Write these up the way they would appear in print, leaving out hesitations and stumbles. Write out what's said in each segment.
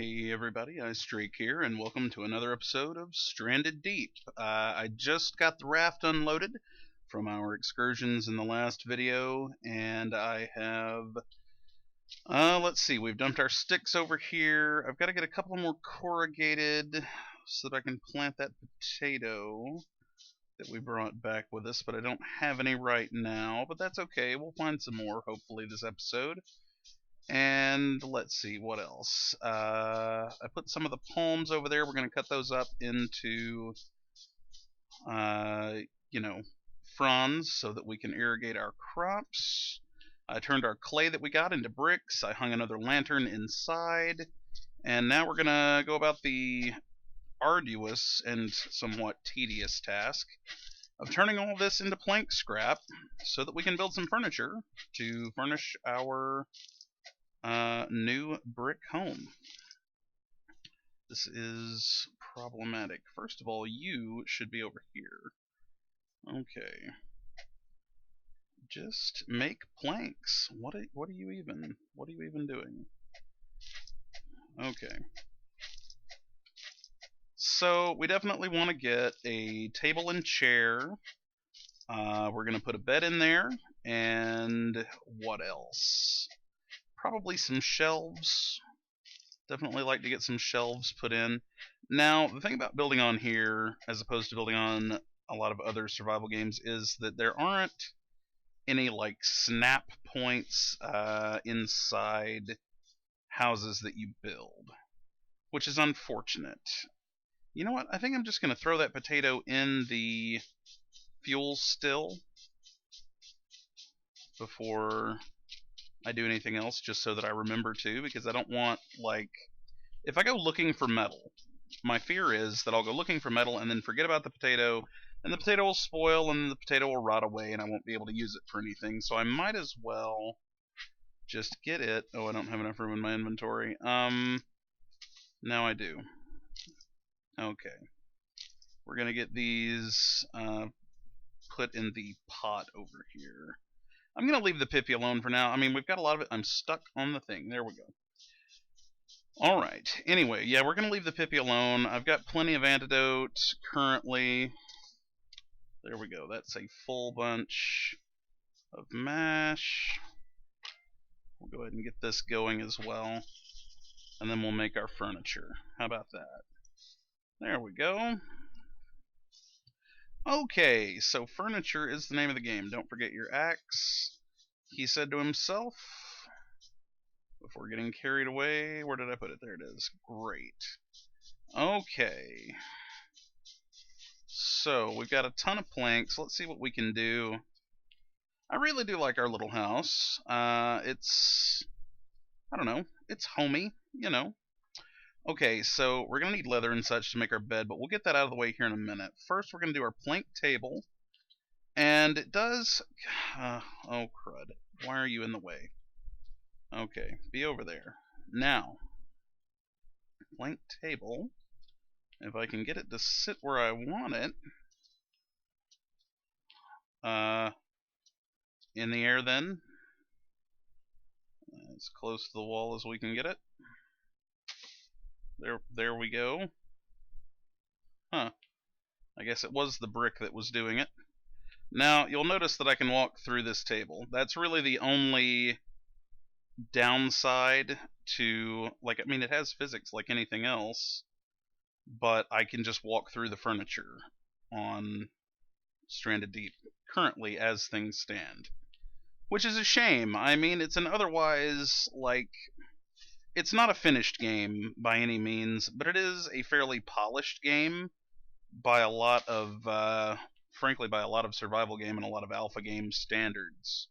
Hey everybody, Drake here, and welcome to another episode of Stranded Deep. I just got the raft unloaded from our excursions in the last video, and I have, let's see, we've dumped our sticks over here. I've got to get a couple more corrugated so that I can plant that potato that we brought back with us, but I don't have any right now, but that's okay. We'll find some more, hopefully, this episode. And let's see, what else? I put some of the palms over there. We're going to cut those up into, uh, you know, fronds so that we can irrigate our crops. I turned our clay that we got into bricks. I hung another lantern inside. And now we're going to go about the arduous and somewhat tedious task of turning all this into plank scrap so that we can build some furniture to furnish our new brick home. This is problematic. First of all, you should be over here. Okay. Just make planks. What are you even doing? Okay. So we definitely want to get a table and chair. We're gonna put a bed in there, and what else? Probably some shelves. Definitely like to get some shelves put in. Now, the thing about building on here, as opposed to building on a lot of other survival games, is that there aren't any like snap points inside houses that you build, which is unfortunate. You know what? I think I'm just going to throw that potato in the fuel still before I do anything else, just so that I remember to, because I don't want, like, if I go looking for metal, my fear is that I'll go looking for metal and then forget about the potato, and the potato will spoil and the potato will rot away and I won't be able to use it for anything. So I might as well just get it. Oh, I don't have enough room in my inventory. Now I do. Okay. We're gonna get these put in the pot over here. I'm gonna leave the Pippi alone for now. I mean, we've got a lot of it. I'm stuck on the thing. There we go. Alright, anyway, yeah, we're going to leave the Pippi alone. I've got plenty of antidote currently. There we go. That's a full bunch of mash. We'll go ahead and get this going as well. And then we'll make our furniture. How about that? There we go. Okay, so furniture is the name of the game. Don't forget your axe, he said to himself. Before getting carried away, where did I put it? There it is. Great. Okay. So, we've got a ton of planks. Let's see what we can do. I really do like our little house. It's, I don't know, it's homey, you know. Okay, so we're going to need leather and such to make our bed, but we'll get that out of the way here in a minute. First, we're going to do our plank table. And it does, oh crud. Why are you in the way? Okay, be over there. Now, plank table. If I can get it to sit where I want it, in the air then, as close to the wall as we can get it. There we go. Huh. I guess it was the brick that was doing it. Now, you'll notice that I can walk through this table. That's really the only downside to, like, I mean, it has physics like anything else, but I can just walk through the furniture on Stranded Deep currently as things stand, which is a shame. I mean, it's an otherwise, like, it's not a finished game by any means, but it is a fairly polished game by a lot of, frankly, by a lot of survival game and a lot of alpha game standards.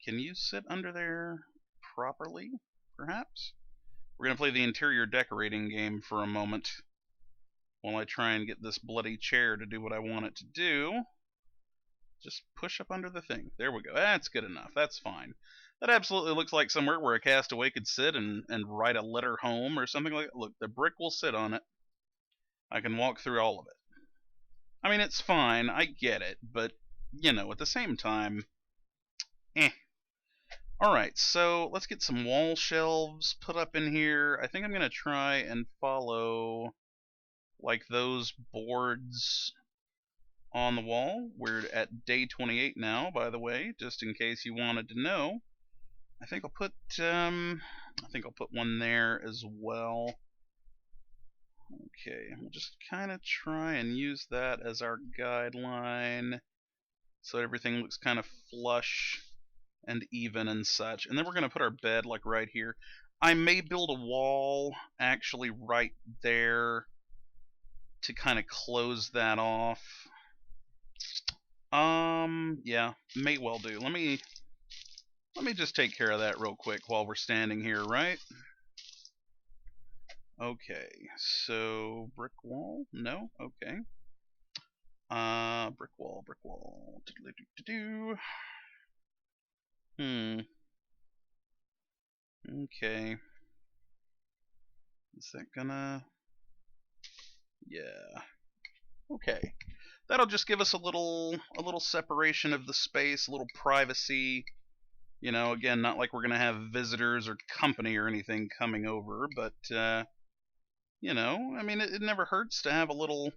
Can you sit under there properly, perhaps? We're going to play the interior decorating game for a moment while I try and get this bloody chair to do what I want it to do. Just push up under the thing. There we go. That's good enough. That's fine. That absolutely looks like somewhere where a castaway could sit and write a letter home or something like that. Look, the brick will sit on it. I can walk through all of it. I mean, it's fine. I get it. But, you know, at the same time, eh. Alright, so let's get some wall shelves put up in here. I think I'm going to try and follow like those boards on the wall. We're at day 28 now, by the way, just in case you wanted to know. I think I'll put one there as well. Okay, we'll just kind of try and use that as our guideline so everything looks kind of flush and even and such. And then we're going to put our bed like right here. I may build a wall actually right there to kind of close that off. Yeah, may well do. Let me just take care of that real quick while we're standing here, right? Okay, so brick wall? No? Okay. Brick wall, brick wall. Okay. Is that gonna... Yeah. Okay. That'll just give us a little separation of the space, a little privacy. You know, again, not like we're gonna have visitors or company or anything coming over, but you know, I mean, it never hurts to have a little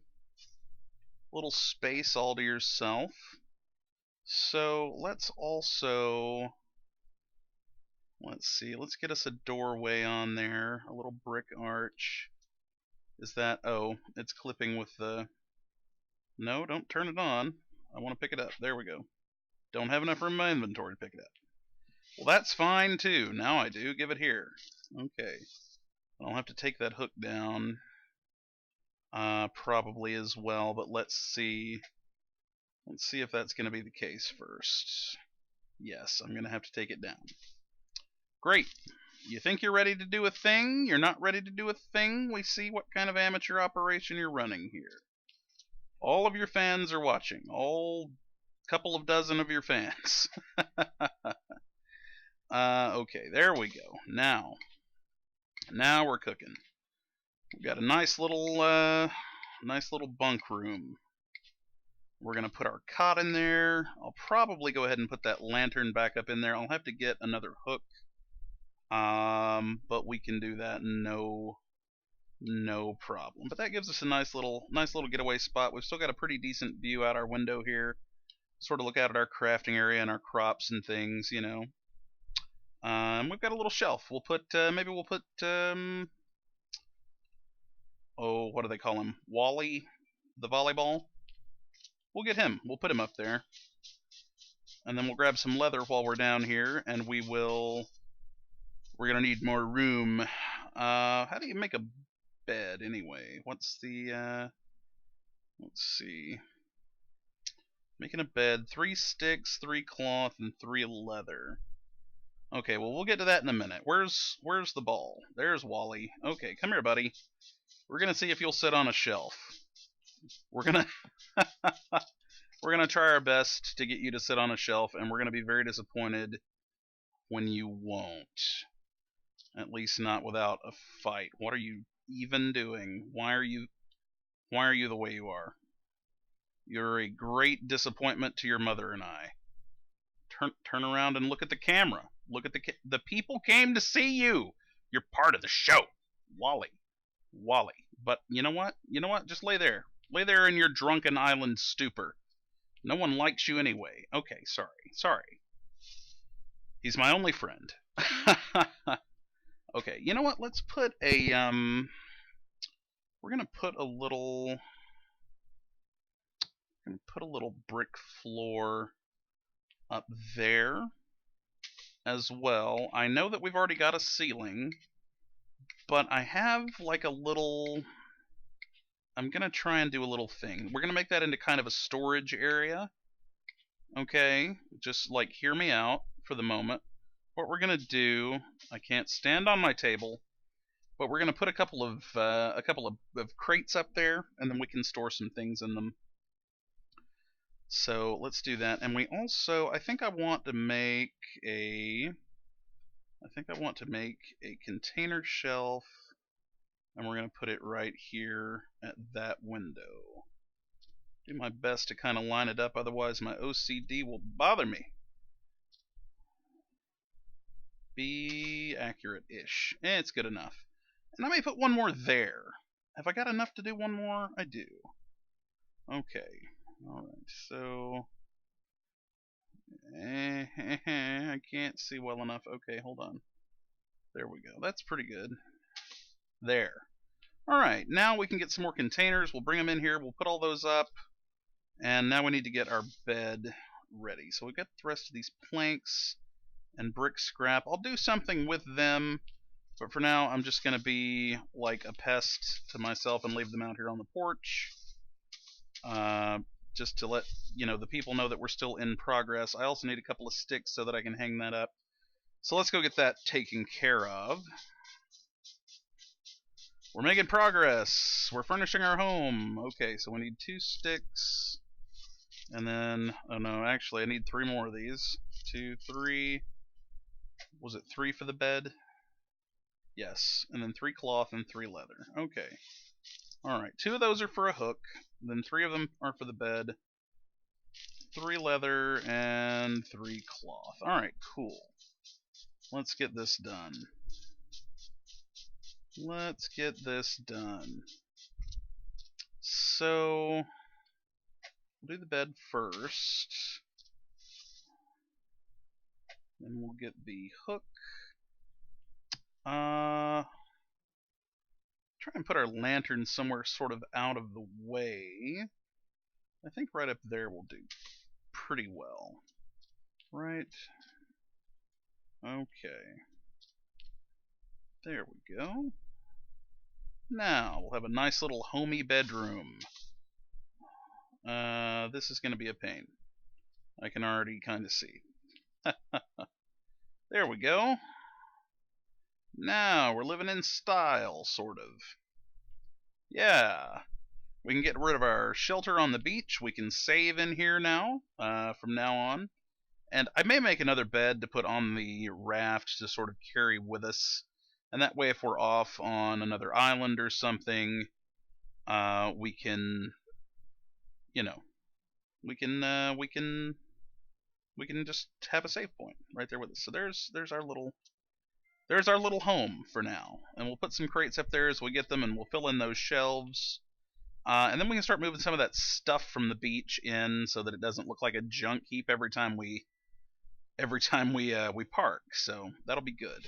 space all to yourself. So let's also, let's see, let's get us a doorway on there, a little brick arch. Is that, oh, it's clipping with the, no, don't turn it on. I want to pick it up. There we go. Don't have enough room in my inventory to pick it up. Well, that's fine too. Now I do. Give it here. Okay. I'll have to take that hook down probably as well, but let's see. Let's see if that's going to be the case first. Yes, I'm going to have to take it down. Great. You think you're ready to do a thing? You're not ready to do a thing? We see what kind of amateur operation you're running here. All of your fans are watching. All couple of dozen of your fans. Okay, there we go. Now we're cooking. We've got a nice little bunk room. We're gonna put our cot in there. I'll probably go ahead and put that lantern back up in there. I'll have to get another hook, but we can do that no problem. But that gives us a nice little getaway spot. We've still got a pretty decent view out our window here. Sort of look out at our crafting area and our crops and things, you know. We've got a little shelf. We'll put maybe we'll put oh, what do they call him? Wally, the volleyball. We'll get him. We'll put him up there. And then we'll grab some leather while we're down here, and we're gonna need more room. How do you make a bed anyway? What's the let's see. Making a bed, 3 sticks, 3 cloth, and 3 leather. Okay, well, we'll get to that in a minute. Where's the ball? There's Wally. Okay, come here, buddy. We're gonna see if you'll sit on a shelf. We're gonna try our best to get you to sit on a shelf, and we're gonna be very disappointed when you won't. At least not without a fight. What are you even doing? Why are you the way you are? You're a great disappointment to your mother and I. Turn around and look at the camera. Look at the people came to see you. You're part of the show. Wally. But you know what? Just lay there. Lay there in your drunken island stupor. No one likes you anyway. Okay, sorry. He's my only friend. Okay, you know what? Let's put a we're gonna put a little brick floor up there as well. I know that we've already got a ceiling, but I have like a little, I'm gonna try and do a little thing. We're gonna make that into kind of a storage area. Okay, just like hear me out for the moment. What we're gonna do, I can't stand on my table, but we're gonna put a couple of crates up there, and then we can store some things in them. So let's do that. And we also, I think I want to make a container shelf, and we're going to put it right here at that window. Do my best to kind of line it up, otherwise my OCD will bother me. be accurate-ish. It's good enough. And I may put one more there. Have I got enough to do one more? I do. Okay. Alright, so... I can't see well enough. Okay, hold on. There we go. That's pretty good. There. Alright, now we can get some more containers. We'll bring them in here. We'll put all those up. And now we need to get our bed ready. So we've got the rest of these planks and brick scrap. I'll do something with them, but for now I'm just going to be like a pest to myself and leave them out here on the porch. Just to let the people know that we're still in progress. I also need a couple of sticks so that I can hang that up. So let's go get that taken care of. We're making progress. We're furnishing our home. Okay, so we need 2 sticks. And then, oh no, actually I need 3 more of these. 2, 3. Was it 3 for the bed? Yes. And then 3 cloth and 3 leather. Okay. Alright, 2 of those are for a hook. Then 3 of them are for the bed. 3 leather and 3 cloth. Alright, cool. Let's get this done. Let's get this done. So, we'll do the bed first. Then we'll get the hook. Try and put our lantern somewhere sort of out of the way. I think right up there will do pretty well. Right. Okay. There we go. Now, we'll have a nice little homey bedroom. This is going to be a pain. I can already kind of see. There we go. Now, we're living in style, sort of. Yeah. We can get rid of our shelter on the beach. We can save in here now, from now on. And I may make another bed to put on the raft to sort of carry with us. And that way, if we're off on another island or something, we can, we can just have a save point right there with us. So there's our little home for now. And we'll put some crates up there as we get them, and we'll fill in those shelves. And then we can start moving some of that stuff from the beach in, so that it doesn't look like a junk heap every time we park. So that'll be good.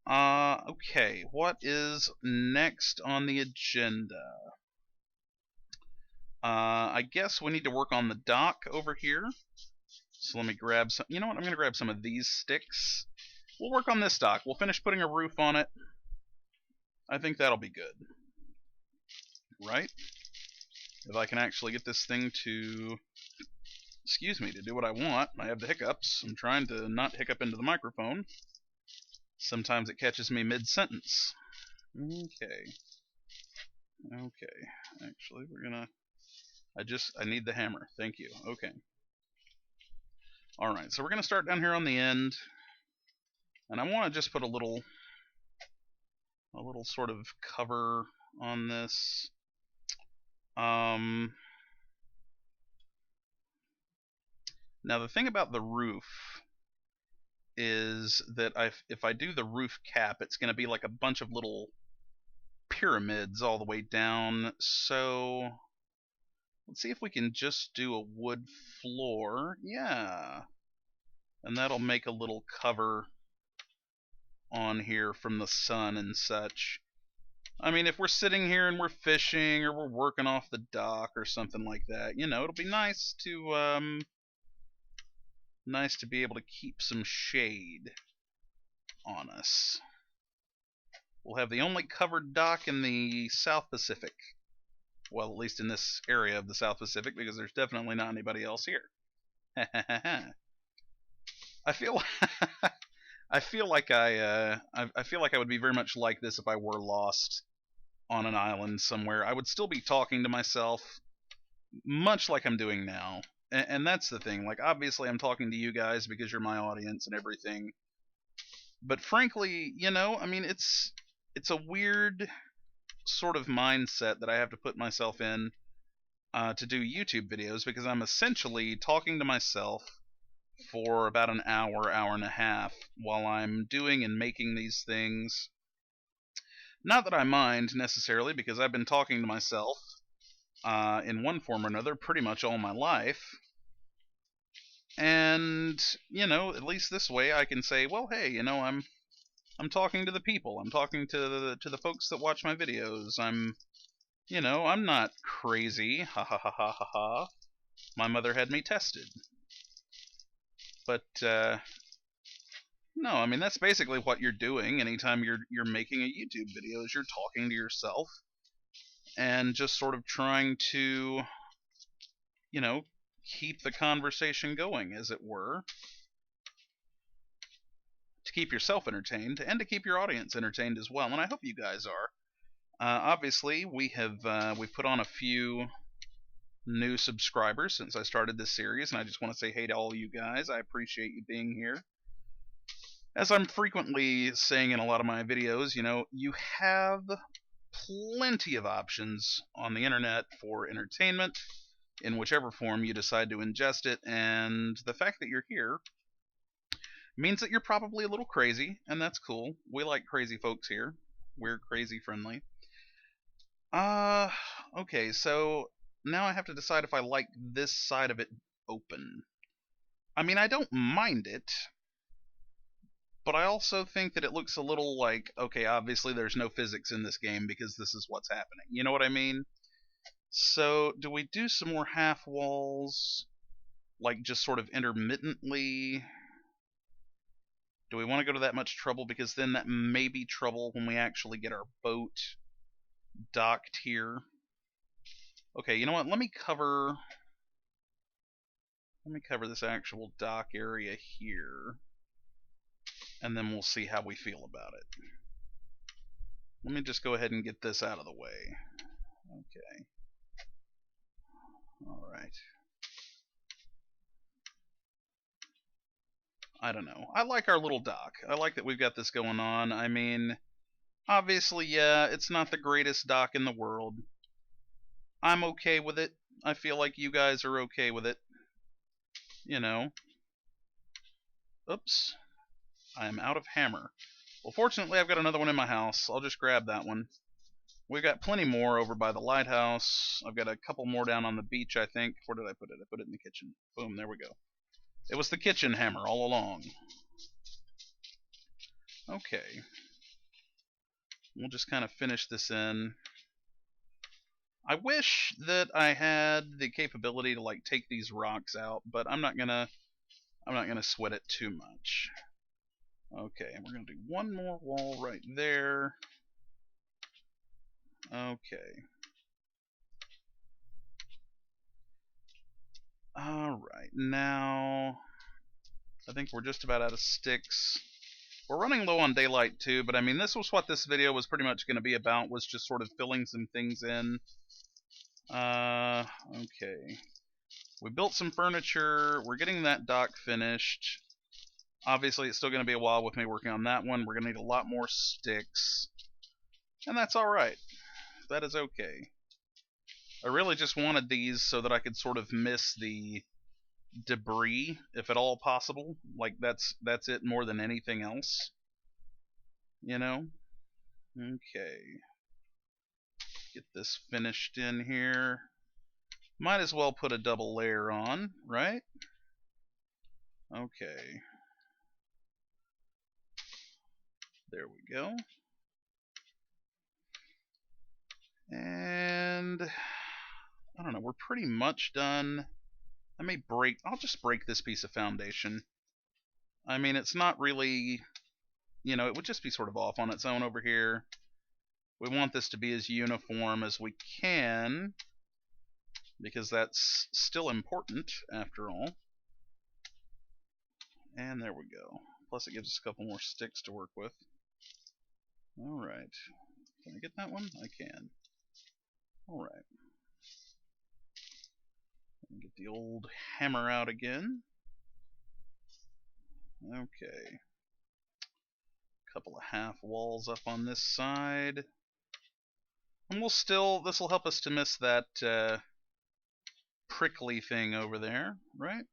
Okay, what is next on the agenda? I guess we need to work on the dock over here. So let me grab some. You know what? I'm going to grab some of these sticks. We'll work on this dock. We'll finish putting a roof on it. I think that'll be good. Right? If I can actually get this thing to, to do what I want. I have the hiccups. I'm trying to not hiccup into the microphone. Sometimes it catches me mid-sentence. Okay. Actually, we're gonna... I need the hammer. Thank you. Okay. Alright, so we're gonna start down here on the end. And I want to just put a little sort of cover on this. Now the thing about the roof is that if I do the roof cap, it's going to be like a bunch of little pyramids all the way down. So let's see if we can just do a wood floor. Yeah. And that'll make a little cover on here from the sun and such. I mean, if we're sitting here and we're fishing or we're working off the dock or something like that, it'll be nice to be able to keep some shade on us. We'll have the only covered dock in the South Pacific. Well, at least in this area of the South Pacific, because there's definitely not anybody else here. I feel like I would be very much like this if I were lost on an island somewhere. I would still be talking to myself, much like I'm doing now. And that's the thing. Like, obviously, I'm talking to you guys because you're my audience and everything. But frankly, I mean, it's a weird sort of mindset that I have to put myself in to do YouTube videos, because I'm essentially talking to myself for about an hour, hour and a half while I'm doing and making these things. Not that I mind necessarily, because I've been talking to myself in one form or another pretty much all my life. And, at least this way I can say, well, hey, I'm talking to the people. I'm talking to the folks that watch my videos. I'm not crazy. Ha ha ha ha ha ha. My mother had me tested. But no, I mean that's basically what you're doing anytime you're making a YouTube video, is you're talking to yourself and just sort of trying to, keep the conversation going, as it were, to keep yourself entertained and to keep your audience entertained as well. And I hope you guys are. Obviously, we've put on a few new subscribers since I started this series, and I just want to say hey to all you guys. I appreciate you being here. As I'm frequently saying in a lot of my videos, you have plenty of options on the internet for entertainment in whichever form you decide to ingest it, and the fact that you're here means that you're probably a little crazy, and that's cool. We like crazy folks here. We're crazy friendly. Okay, so now I have to decide if I like this side of it open. I mean, I don't mind it, but I also think that it looks a little like, okay, obviously there's no physics in this game because this is what's happening. You know what I mean? So, do we do some more half walls, like just sort of intermittently? Do we want to go to that much trouble? Because then that may be trouble when we actually get our boat docked here. Okay, you know what? Let me cover this actual dock area here, and then we'll see how we feel about it. Let me just go ahead and get this out of the way. Okay. Alright. I don't know. I like our little dock. I like that we've got this going on. I mean, obviously, yeah, it's not the greatest dock in the world. I'm okay with it. I feel like you guys are okay with it. Oops. I am out of hammer. Well, fortunately, I've got another one in my house. I'll just grab that one. We've got plenty more over by the lighthouse. I've got a couple more down on the beach, I think. Where did I put it? I put it in the kitchen. Boom, there we go. It was the kitchen hammer all along. Okay. We'll just kind of finish this in. I wish that I had the capability to like take these rocks out, but I'm not gonna sweat it too much. Okay, and we're gonna do one more wall right there. Okay. Alright, now I think we're just about out of sticks. We're running low on daylight too, but I mean this was what this video was pretty much going to be about, was just sort of filling some things in. Okay. We built some furniture. We're getting that dock finished. Obviously it's still going to be a while with me working on that one. We're going to need a lot more sticks. And that's alright. That is okay. I really just wanted these so that I could sort of miss the debris, if at all possible. Like that's it more than anything else. Okay. Get this finished in here. Might as well put a double layer on, right? Okay. There we go. And I don't know, we're pretty much done. I'll just break this piece of foundation. I mean, it's not really, it would just be sort of off on its own over here. We want this to be as uniform as we can, because that's still important after all. And there we go. Plus it gives us a couple more sticks to work with. Alright. Can I get that one? I can. Alright. Get the old hammer out again. Okay. Couple of half walls up on this side. And this will help us to miss that prickly thing over there, right?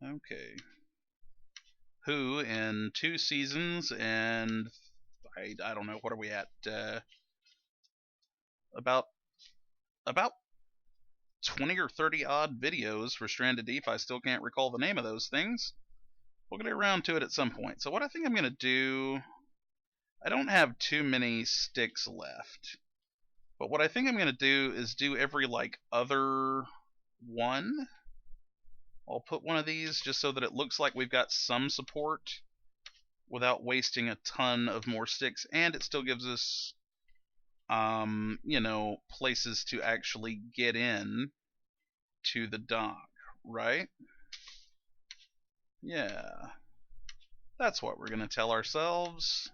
Okay. Who in 2 seasons and I don't know, what are we at? About about 20 or 30 odd videos for Stranded Deep. I still can't recall the name of those things. We'll get around to it at some point. So what I think I'm going to do, I don't have too many sticks left. But what I think I'm going to do is do every like other one. I'll put one of these just so that it looks like we've got some support without wasting a ton of more sticks, and it still gives us you know, places to actually get in to the dock, right? Yeah. That's what we're going to tell ourselves.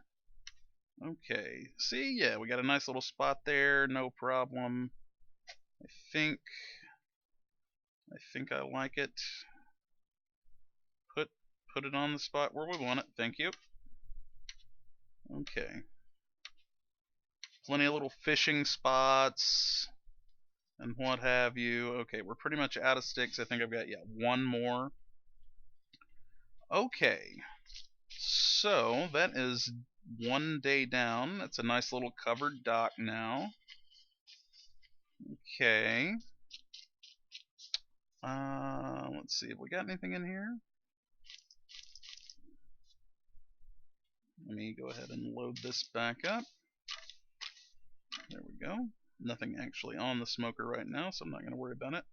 Okay. See, yeah, we got a nice little spot there, no problem. I think I like it. Put it on the spot where we want it. Thank you. Okay. Plenty of little fishing spots and what have you. Okay, we're pretty much out of sticks. I think I've got, yeah, one more. Okay. So that is one day down. That's a nice little covered dock now. Okay. Let's see. Have we got anything in here? Let me go ahead and load this back up. There we go. Nothing actually on the smoker right now, so I'm not going to worry about it.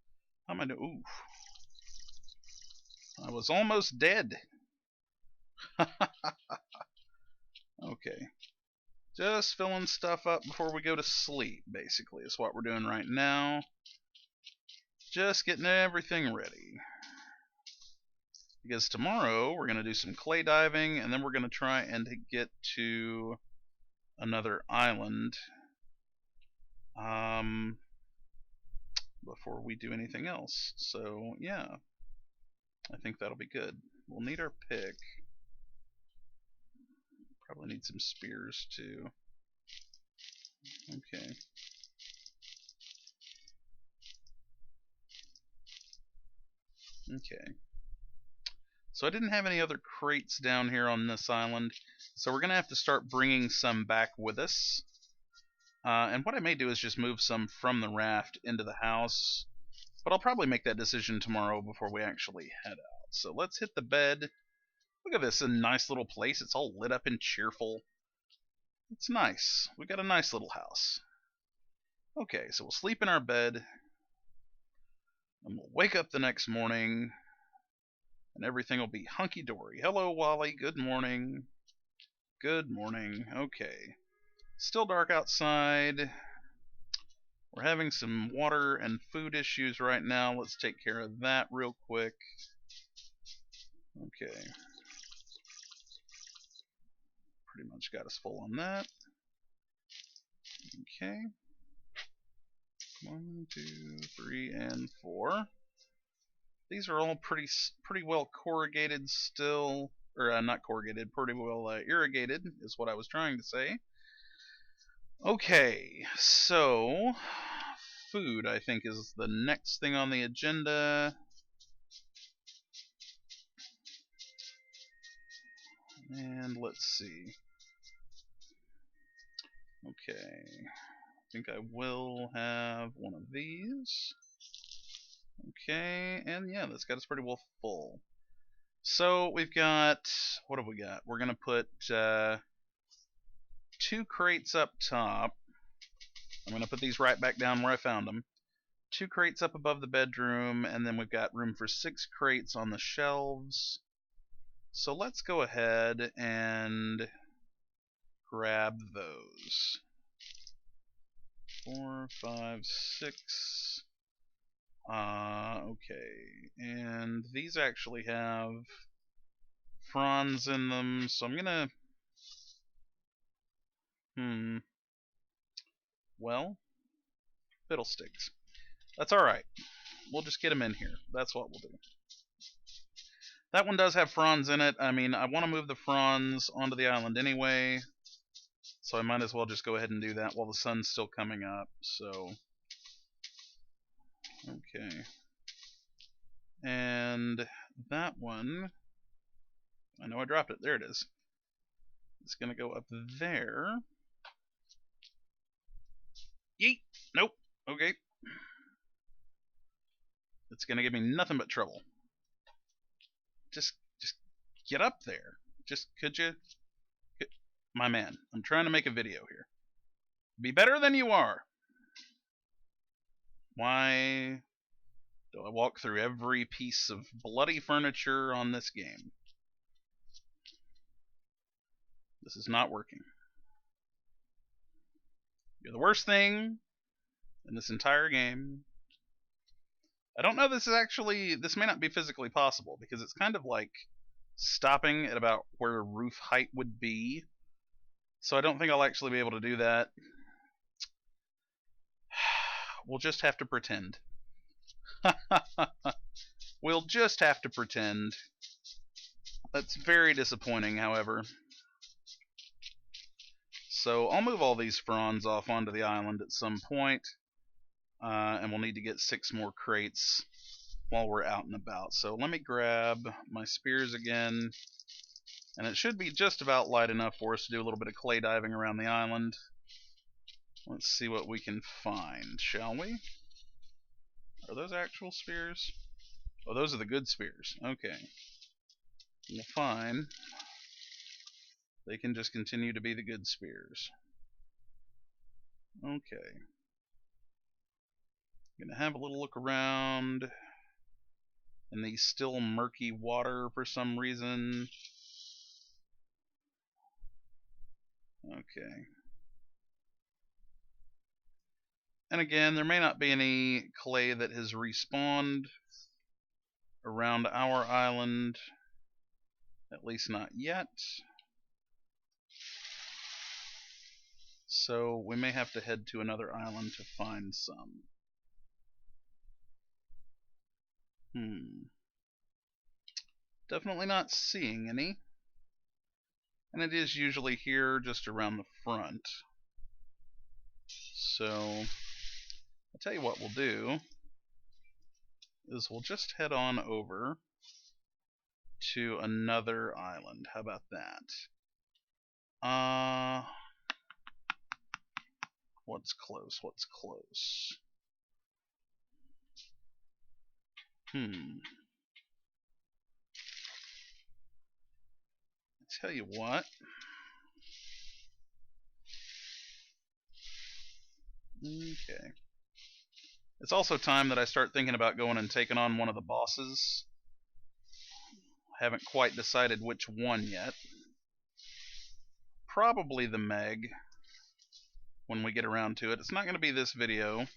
How am I doing? Ooh. I was almost dead. Okay. Just filling stuff up before we go to sleep, basically, is what we're doing right now. Just getting everything ready. Because tomorrow we're going to do some clay diving, and then we're going to try and get to another island before we do anything else. So, yeah. I think that'll be good. We'll need our pick. Probably need some spears too. Okay. Okay. So I didn't have any other crates down here on this island, so we're going to have to start bringing some back with us. And what I may do is just move some from the raft into the house, but I'll probably make that decision tomorrow before we actually head out. So let's hit the bed. Look at this, a nice little place. It's all lit up and cheerful. It's nice. We got a nice little house. Okay, so we'll sleep in our bed, and we'll wake up the next morning, and everything will be hunky-dory. Hello, Wally. Good morning. Good morning. Okay. Still dark outside. We're having some water and food issues right now. Let's take care of that real quick. Okay. Pretty much got us full on that. Okay. 1, 2, 3, and 4. These are all pretty well corrugated still, or not corrugated, pretty well irrigated is what I was trying to say. Okay, so food I think is the next thing on the agenda. And let's see. Okay, I think I will have one of these. Okay, and yeah, that's got us pretty well full. So we've got, what have we got? We're going to put 2 crates up top. I'm going to put these right back down where I found them. 2 crates up above the bedroom, and then we've got room for 6 crates on the shelves. So let's go ahead and grab those. 4, 5, 6. Okay, and these actually have fronds in them, so I'm gonna well, fiddlesticks. That's alright. We'll just get them in here. That's what we'll do. That one does have fronds in it. I mean, I want to move the fronds onto the island anyway, so I might as well just go ahead and do that while the sun's still coming up. So, okay. And that one, I know I dropped it. There it is. It's going to go up there. Yeet! Nope. Okay. It's going to give me nothing but trouble. Just get up there. Could you? My man, I'm trying to make a video here. Be better than you are. Why do I walk through every piece of bloody furniture on this game? This is not working. You're the worst thing in this entire game. I don't know, this may not be physically possible, because it's kind of like stopping at about where roof height would be. So I don't think I'll actually be able to do that. We'll just have to pretend. We'll just have to pretend. That's very disappointing, however. So I'll move all these fronds off onto the island at some point, and we'll need to get 6 more crates while we're out and about. So let me grab my spears again, and it should be just about light enough for us to do a little bit of clay diving around the island. Let's see what we can find, shall we? Are those actual spears? Oh, those are the good spears. Okay. Well, fine. They can just continue to be the good spears. Okay. Gonna have a little look around in the still murky water for some reason. Okay. And again, there may not be any clay that has respawned around our island, at least not yet. So we may have to head to another island to find some. Definitely not seeing any. And it is usually here just around the front. So I'll tell you what we'll do is we'll just head on over to another island. How about that? What's close? What's close? Tell you what. Okay. It's also time that I start thinking about going and taking on one of the bosses. Haven't quite decided which one yet. Probably the Meg when we get around to it. It's not going to be this video.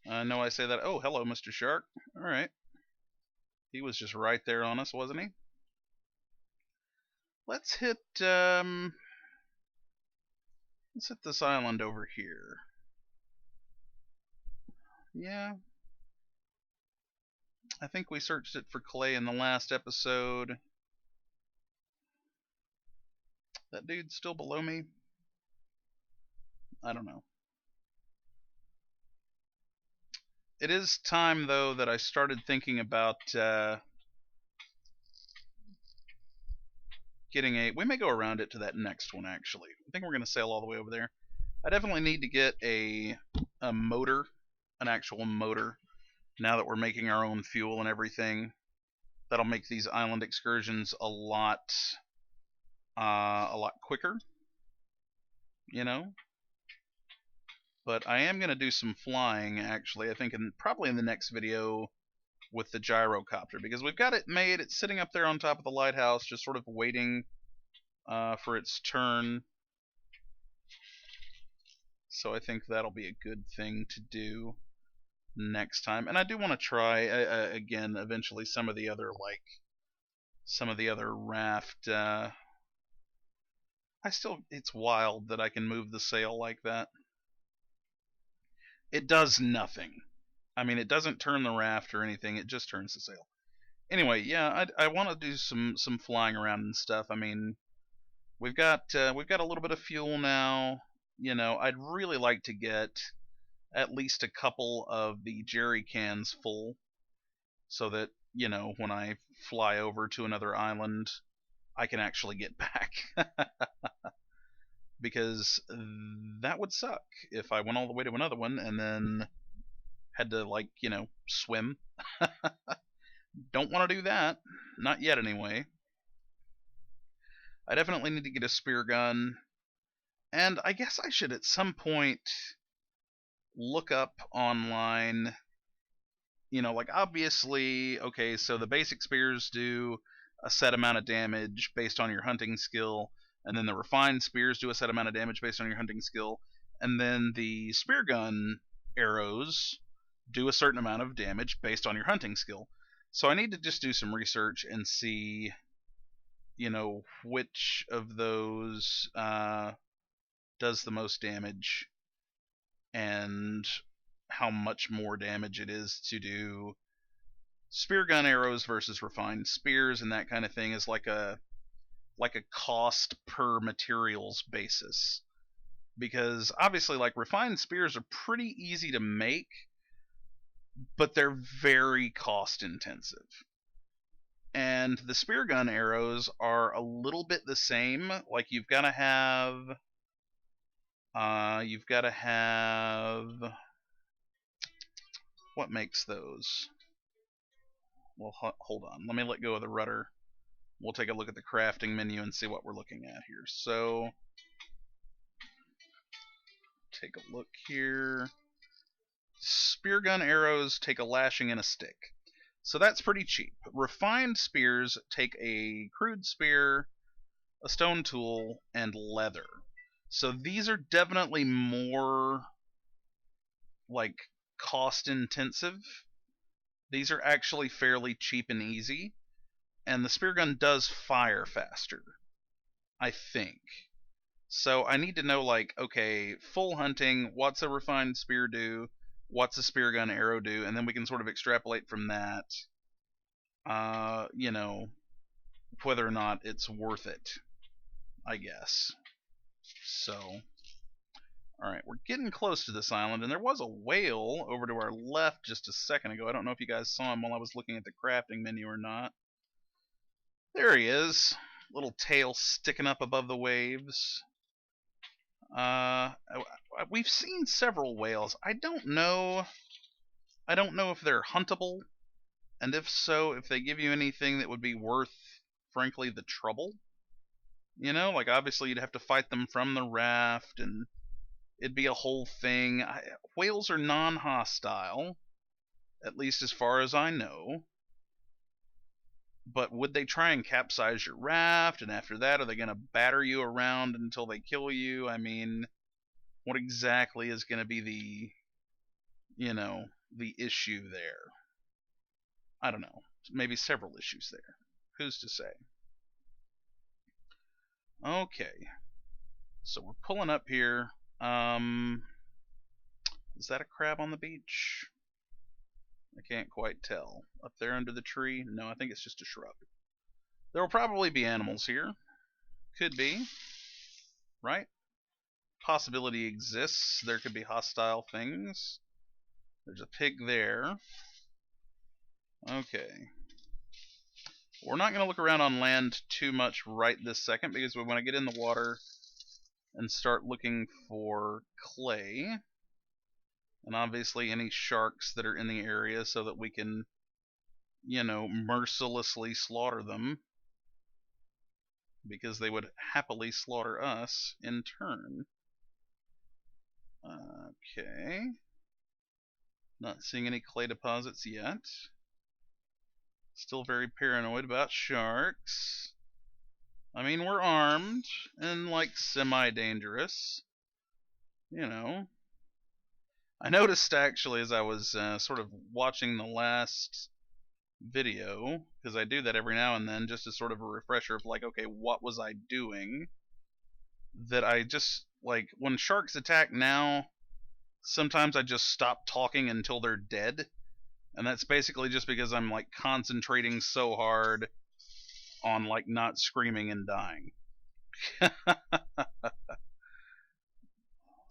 I know I say that. Oh, hello, Mr. Shark. Alright. He was just right there on us, wasn't he? Let's hit this island over here. Yeah. I think we searched it for clay in the last episode. That dude's still below me? I don't know. It is time, though, that I started thinking about getting a... We may go around it to that next one, actually. I think we're going to sail all the way over there. I definitely need to get a motor, an actual motor, now that we're making our own fuel and everything. That'll make these island excursions a lot quicker, you know. But I am going to do some flying, actually. I think probably in the next video with the gyrocopter, because we've got it made. It's sitting up there on top of the lighthouse, just sort of waiting for its turn. So I think that'll be a good thing to do next time. And I do want to try again eventually some of the other raft. It's wild that I can move the sail like that. It does nothing. I mean, it doesn't turn the raft or anything. It just turns the sail. Anyway, yeah, I want to do some flying around and stuff. I mean, we've got a little bit of fuel now. You know, I'd really like to get at least a couple of the jerry cans full. so that, when I fly over to another island, I can actually get back. Because that would suck if I went all the way to another one and then had to, like, swim. Don't want to do that. Not yet, anyway. I definitely need to get a spear gun. And I guess I should at some point look up online, like, obviously, okay, so the basic spears do a set amount of damage based on your hunting skill, and then the refined spears do a set amount of damage based on your hunting skill, and then the spear gun arrows do a certain amount of damage based on your hunting skill. So I need to just do some research and see, which of those does the most damage, and how much more damage it is to do spear gun arrows versus refined spears, and that kind of thing, is like a cost per materials basis. Because obviously, like, refined spears are pretty easy to make, but they're very cost intensive. And the spear gun arrows are a little bit the same. Like, you've got to have what makes those? Well, hold on. Let me let go of the rudder. We'll take a look at the crafting menu and see what we're looking at here. So, take a look here. Spear gun arrows take a lashing and a stick. So that's pretty cheap. Refined spears take a crude spear, a stone tool, and leather. So these are definitely more, like, cost intensive. These are actually fairly cheap and easy. And the spear gun does fire faster, I think. So I need to know, like, okay, full hunting, what's a refined spear do? What's a spear gun arrow do? And then we can sort of extrapolate from that, whether or not it's worth it, I guess. So, alright, we're getting close to this island, and there was a whale over to our left just a second ago. I don't know if you guys saw him while I was looking at the crafting menu or not. There he is, little tail sticking up above the waves. We've seen several whales. I don't know if they're huntable, and if so, if they give you anything that would be worth, frankly, the trouble. Like, obviously you'd have to fight them from the raft, and it'd be a whole thing. Whales are non-hostile, at least as far as I know. But would they try and capsize your raft, and after that, are they going to batter you around until they kill you? I mean, what exactly is going to be the issue there? I don't know. Maybe several issues there. Who's to say? Okay. So we're pulling up here. Is that a crab on the beach? I can't quite tell. Up there under the tree? No, I think it's just a shrub. There will probably be animals here. Could be. Right? Possibility exists. There could be hostile things. There's a pig there. Okay. We're not going to look around on land too much right this second, because we want to get in the water and start looking for clay. And obviously any sharks that are in the area, so that we can, mercilessly slaughter them, because they would happily slaughter us in turn. Okay. Not seeing any clay deposits yet. Still very paranoid about sharks. I mean, we're armed and, like, semi-dangerous. I noticed, actually, as I was sort of watching the last video, because I do that every now and then, just as sort of a refresher of, like, okay, what was I doing? That I just, like, when sharks attack now, sometimes I just stop talking until they're dead. And that's basically just because I'm, like, concentrating so hard on, like, not screaming and dying.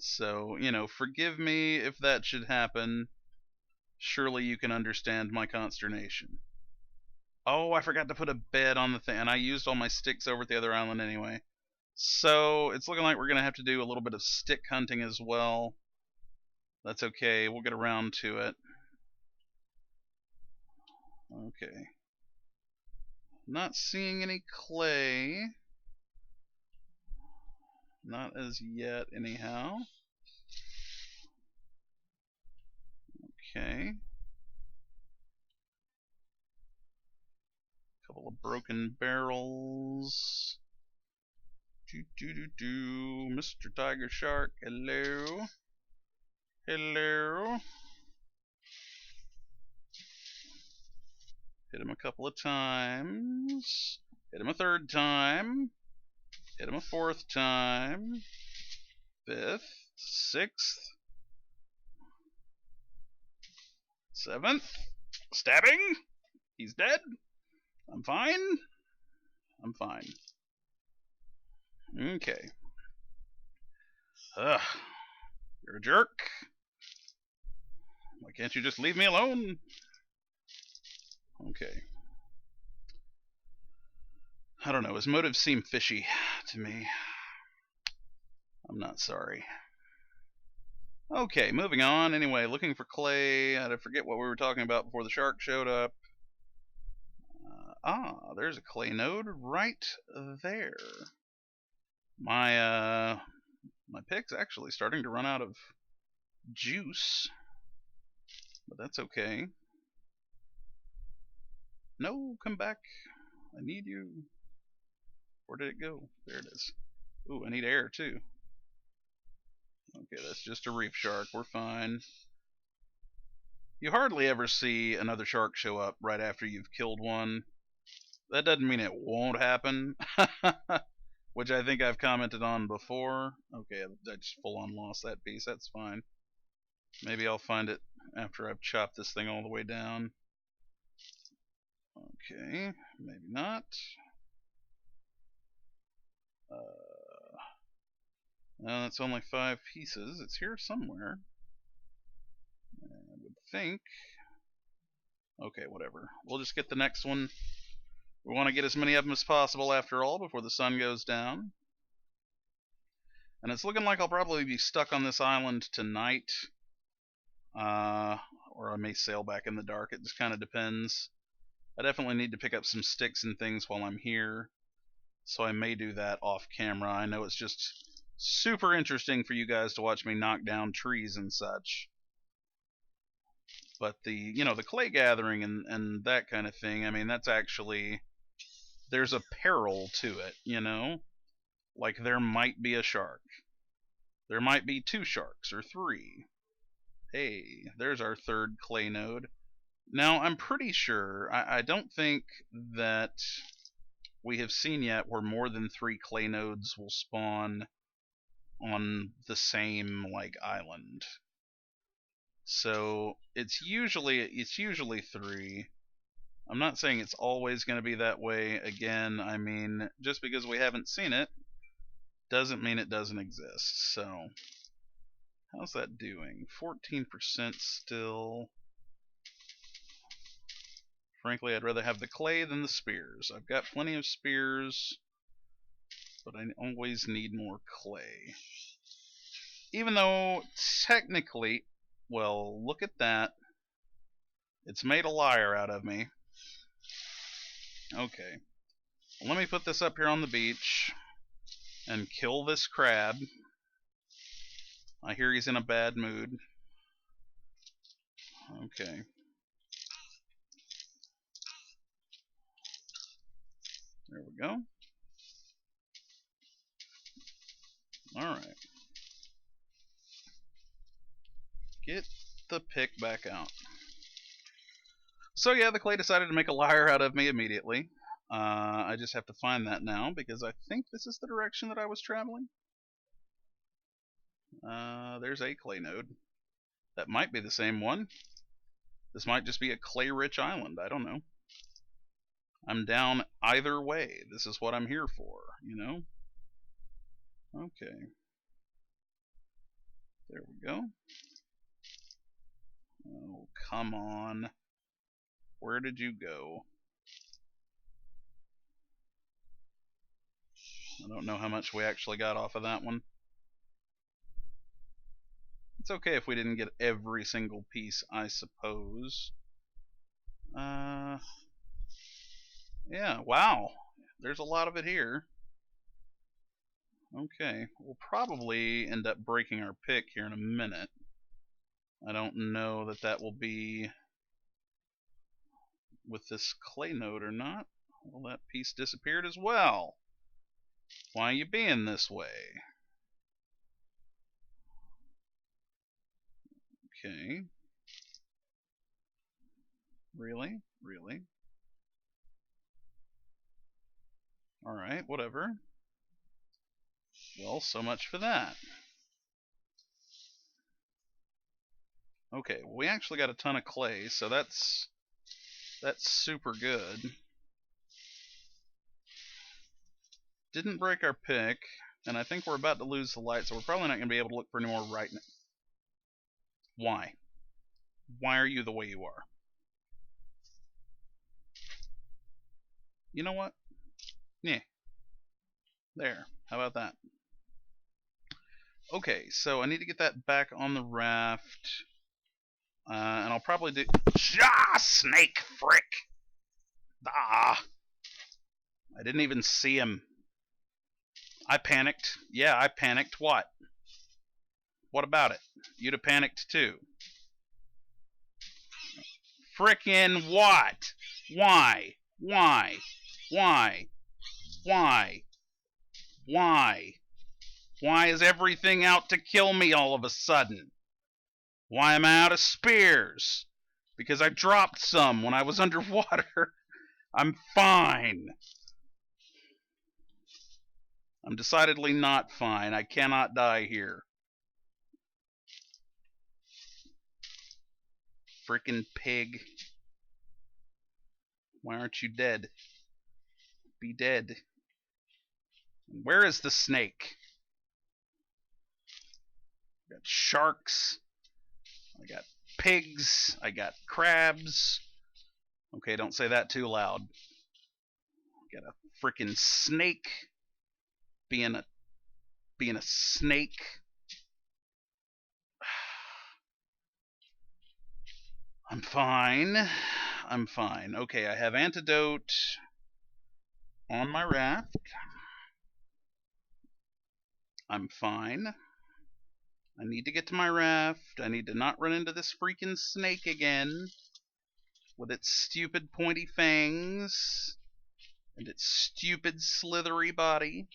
So, forgive me if that should happen. Surely you can understand my consternation. Oh, I forgot to put a bed on the thing, and I used all my sticks over at the other island anyway. So it's looking like we're going to have to do a little bit of stick hunting as well. That's okay, we'll get around to it. Okay. Not seeing any clay. Not as yet, anyhow. Okay. Couple of broken barrels. Mr. Tiger Shark, hello. Hello. Hit him a couple of times. Hit him a third time. Hit him a fourth time. Fifth. Sixth. Seventh. Stabbing. He's dead. I'm fine. I'm fine. Okay. Ugh. You're a jerk. Why can't you just leave me alone? Okay. I don't know. His motives seem fishy to me. I'm not sorry. Okay, moving on. Anyway, looking for clay. I forget what we were talking about before the shark showed up. There's a clay node right there. My pick's actually starting to run out of juice, but that's okay. No, come back. I need you. Where did it go? There it is. Ooh, I need air too. Okay, that's just a reef shark. We're fine. You hardly ever see another shark show up right after you've killed one. That doesn't mean it won't happen, which I think I've commented on before. Okay, I just full on lost that piece. That's fine. Maybe I'll find it after I've chopped this thing all the way down. Okay, maybe not. No, that's only 5 pieces. It's here somewhere. I would think. Okay, whatever. We'll just get the next one. We want to get as many of them as possible after all before the sun goes down. And it's looking like I'll probably be stuck on this island tonight. Or I may sail back in the dark. It just kind of depends. I definitely need to pick up some sticks and things while I'm here. So I may do that off camera. I know it's just super interesting for you guys to watch me knock down trees and such. But the clay gathering and that kind of thing, I mean, that's actually, there's a peril to it, like there might be a shark, there might be 2 sharks or 3. Hey, there's our third clay node. Now I'm pretty sure, I don't think that we have seen yet where more than 3 clay nodes will spawn on the same island. So it's usually 3. I'm not saying it's always going to be that way. Again, I mean, just because we haven't seen it doesn't mean it doesn't exist. So how's that doing? 14% still. Frankly, I'd rather have the clay than the spears. I've got plenty of spears, but I always need more clay. Even though technically, well, look at that. It's made a liar out of me. Okay. Well, let me put this up here on the beach and kill this crab. I hear he's in a bad mood. Okay. There we go. Alright. Get the pick back out. So yeah, the clay decided to make a liar out of me immediately. I just have to find that now because I think this is the direction that I was traveling. There's a clay node. That might be the same one. This might just be a clay-rich island. I don't know. I'm down either way. This is what I'm here for, Okay. There we go. Oh, come on. Where did you go? I don't know how much we actually got off of that one. It's okay if we didn't get every single piece, I suppose. Yeah, wow. There's a lot of it here. Okay, we'll probably end up breaking our pick here in a minute. I don't know that that will be with this clay node or not. Well, that piece disappeared as well. Why are you being this way? Okay. Really? Really? Alright, whatever. Well, so much for that. Okay, well, we actually got a ton of clay, so that's super good. Didn't break our pick, and I think we're about to lose the light, so we're probably not going to be able to look for any more right now. Why? Why are you the way you are? You know what? Yeah. There. How about that? Okay, so I need to get that back on the raft. And I'll probably do... snake frick! Ah! I didn't even see him. I panicked. Yeah, I panicked. What? What about it? You'd have panicked too. Frickin' what? Why? Why? Why? Why? Why? Why is everything out to kill me all of a sudden? Why am I out of spears? Because I dropped some when I was underwater. I'm fine. I'm decidedly not fine. I cannot die here. Frickin' pig. Why aren't you dead? Be dead. Where is the snake? I got sharks. I got pigs. I got crabs. Okay, don't say that too loud. Got a frickin' snake. Being a snake. I'm fine. I'm fine. Okay, I have antidote on my raft. I'm fine. I need to get to my raft. I need to not run into this freaking snake again with its stupid pointy fangs and its stupid slithery body.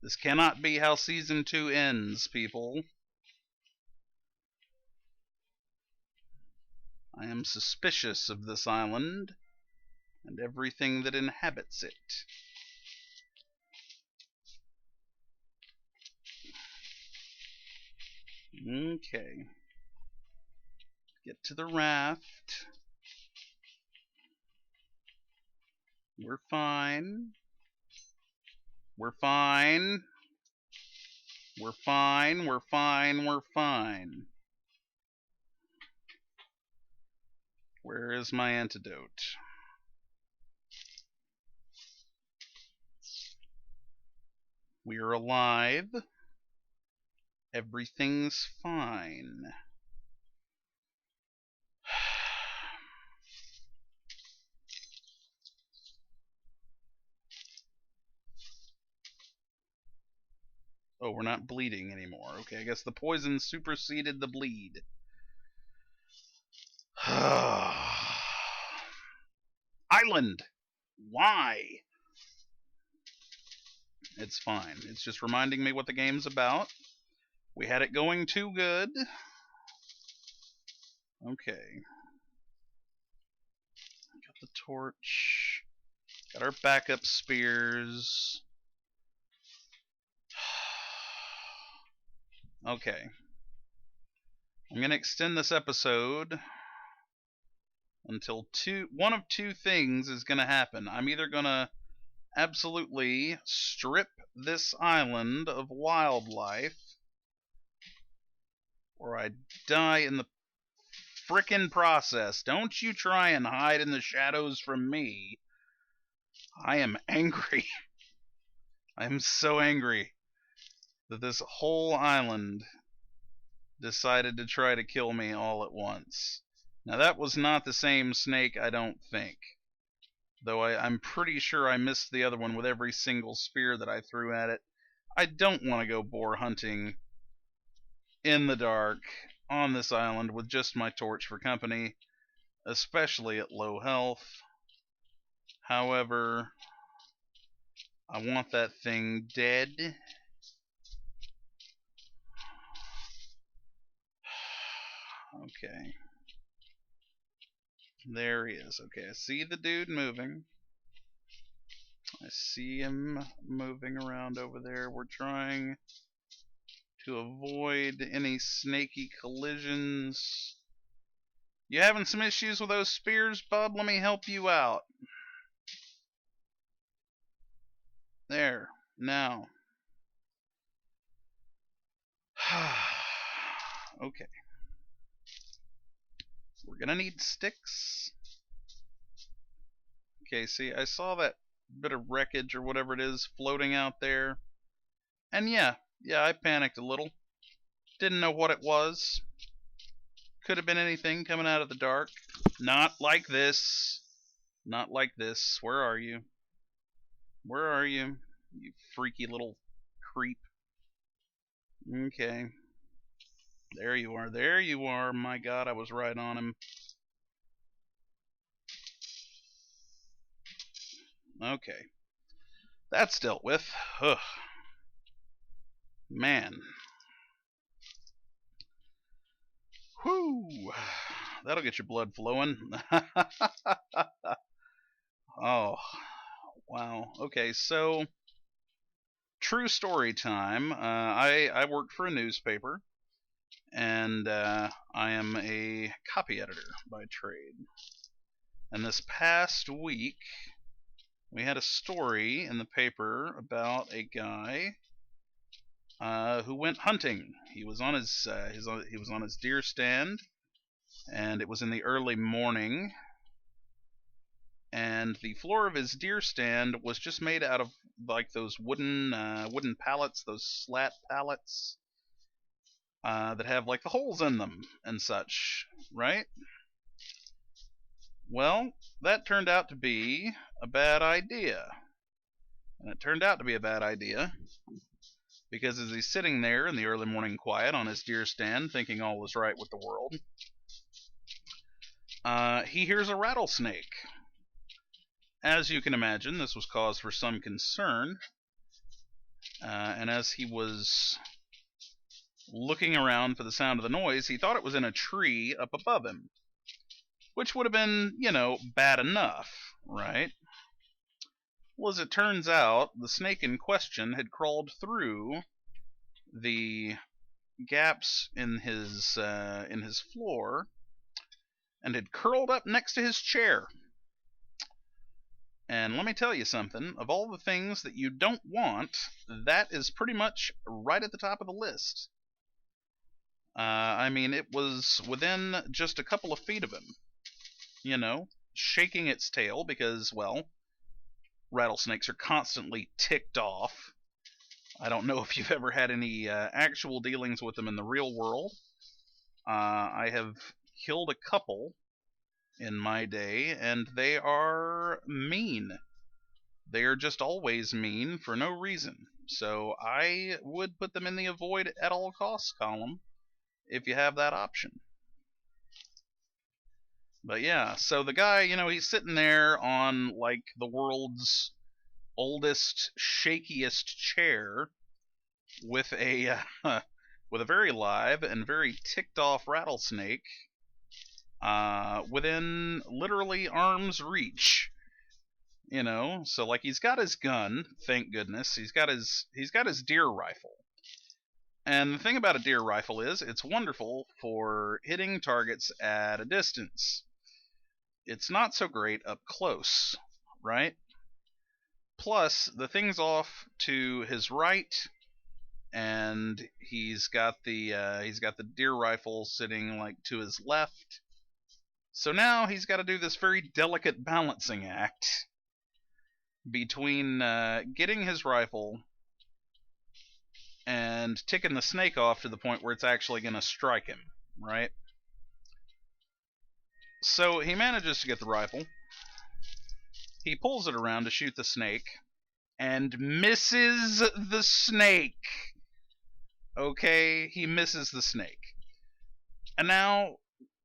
This cannot be how season 2 ends, people. I am suspicious of this island and everything that inhabits it. Okay. Get to the raft. We're fine. We're fine. We're fine. We're fine. We're fine. Where is my antidote? We're alive. Everything's fine. Oh, we're not bleeding anymore. Okay, I guess the poison superseded the bleed. Island! Why? It's fine. It's just reminding me what the game's about. We had it going too good. Okay. Got the torch. Got our backup spears. Okay. I'm going to extend this episode until one of two things is going to happen. I'm either going to absolutely strip this island of wildlife, or I die in the frickin' process. Don't you try and hide in the shadows from me. I am angry. I am so angry that this whole island decided to try to kill me all at once. Now that was not the same snake, I don't think. Though I'm pretty sure I missed the other one with every single spear that I threw at it. I don't want to go boar hunting in the dark on this island with just my torch for company, especially at low health. However, I want that thing dead. Okay. There he is. Okay, I see the dude moving. I see him moving around over there. We're trying to avoid any snaky collisions. You having some issues with those spears, bub? Let me help you out. There. Now. Okay. We're gonna need sticks. Okay, see, I saw that bit of wreckage or whatever it is floating out there. And yeah, I panicked a little. Didn't know what it was. Could have been anything coming out of the dark. Not like this. Not like this. Where are you? Where are you? You freaky little creep. Okay. There you are. There you are. My God, I was right on him. Okay. That's dealt with. Ugh. Man. Whew. That'll get your blood flowing. Oh, wow. Okay, so true story time. I work for a newspaper, and I am a copy editor by trade. And this past week, we had a story in the paper about a guy who went hunting. He was on his deer stand, and it was in the early morning. And the floor of his deer stand was just made out of like those wooden pallets, those slat pallets that have like the holes in them and such, right? Well, that turned out to be a bad idea. And it turned out to be a bad idea because as he's sitting there in the early morning quiet on his deer stand thinking all is right with the world, he hears a rattlesnake. As you can imagine, this was cause for some concern, and as he was looking around for the sound of the noise, he thought it was in a tree up above him, which would have been, bad enough, right? Well, as it turns out, the snake in question had crawled through the gaps in his floor and had curled up next to his chair. And let me tell you something, of all the things that you don't want, that is pretty much right at the top of the list. I mean, it was within just a couple of feet of him, shaking its tail because, well, rattlesnakes are constantly ticked off. I don't know if you've ever had any actual dealings with them in the real world. I have killed a couple in my day, and they are mean. They are just always mean for no reason. So I would put them in the avoid at all costs column if you have that option. But yeah, so the guy, he's sitting there on like the world's oldest, shakiest chair with a with a very live and very ticked off rattlesnake within literally arm's reach. So like he's got his gun, thank goodness. He's got his deer rifle. And the thing about a deer rifle is it's wonderful for hitting targets at a distance. It's not so great up close, right? Plus, the thing's off to his right and he's got the deer rifle sitting like to his left. So now he's got to do this very delicate balancing act between getting his rifle and ticking the snake off to the point where it's actually going to strike him, right? So he manages to get the rifle. He pulls it around to shoot the snake and misses the snake. Okay, he misses the snake. And now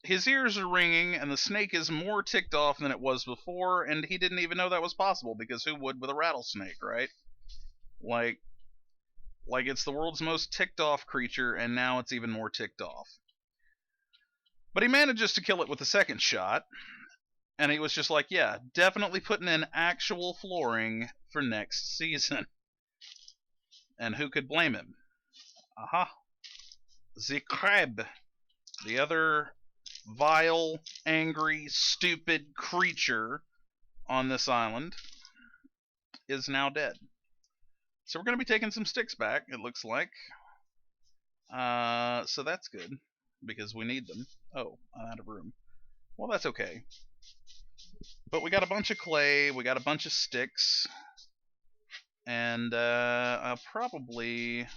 his ears are ringing and the snake is more ticked off than it was before, and he didn't even know that was possible, because who would with a rattlesnake, right? Like it's the world's most ticked off creature, and now it's even more ticked off. But he manages to kill it with the second shot, and he was just like, yeah, definitely putting in actual flooring for next season. And who could blame him? Aha. The crab, the other vile, angry, stupid creature on this island, is now dead. So we're going to be taking some sticks back, it looks like. So that's good, because we need them. Oh, I'm out of room. Well, that's okay. But we got a bunch of clay, we got a bunch of sticks, and I'll probably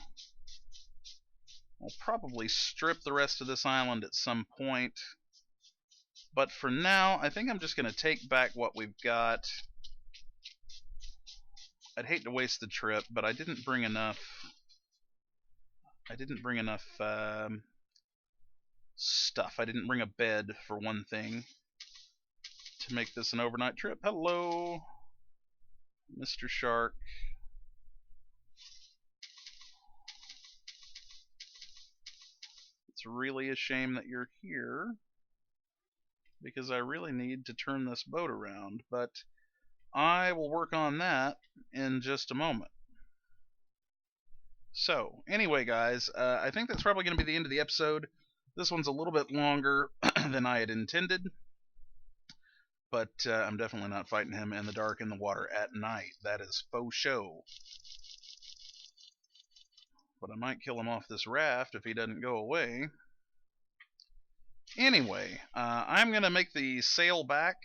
strip the rest of this island at some point. But for now, I think I'm just going to take back what we've got. I'd hate to waste the trip, but I didn't bring enough. Stuff. I didn't bring a bed, for one thing, to make this an overnight trip. Hello, Mr. Shark. It's really a shame that you're here, because I really need to turn this boat around, but I will work on that in just a moment. So, anyway, guys, I think that's probably going to be the end of the episode. This one's a little bit longer than I had intended, but I'm definitely not fighting him in the dark in the water at night. That is faux show. But I might kill him off this raft if he doesn't go away. Anyway, I'm going to make the sail back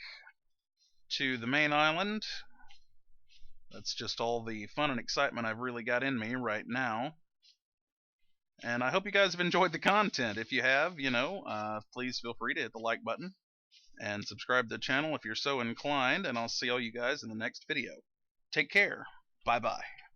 to the main island. That's just all the fun and excitement I've really got in me right now. And I hope you guys have enjoyed the content. If you have, please feel free to hit the like button and subscribe to the channel if you're so inclined, and I'll see all you guys in the next video. Take care. Bye-bye.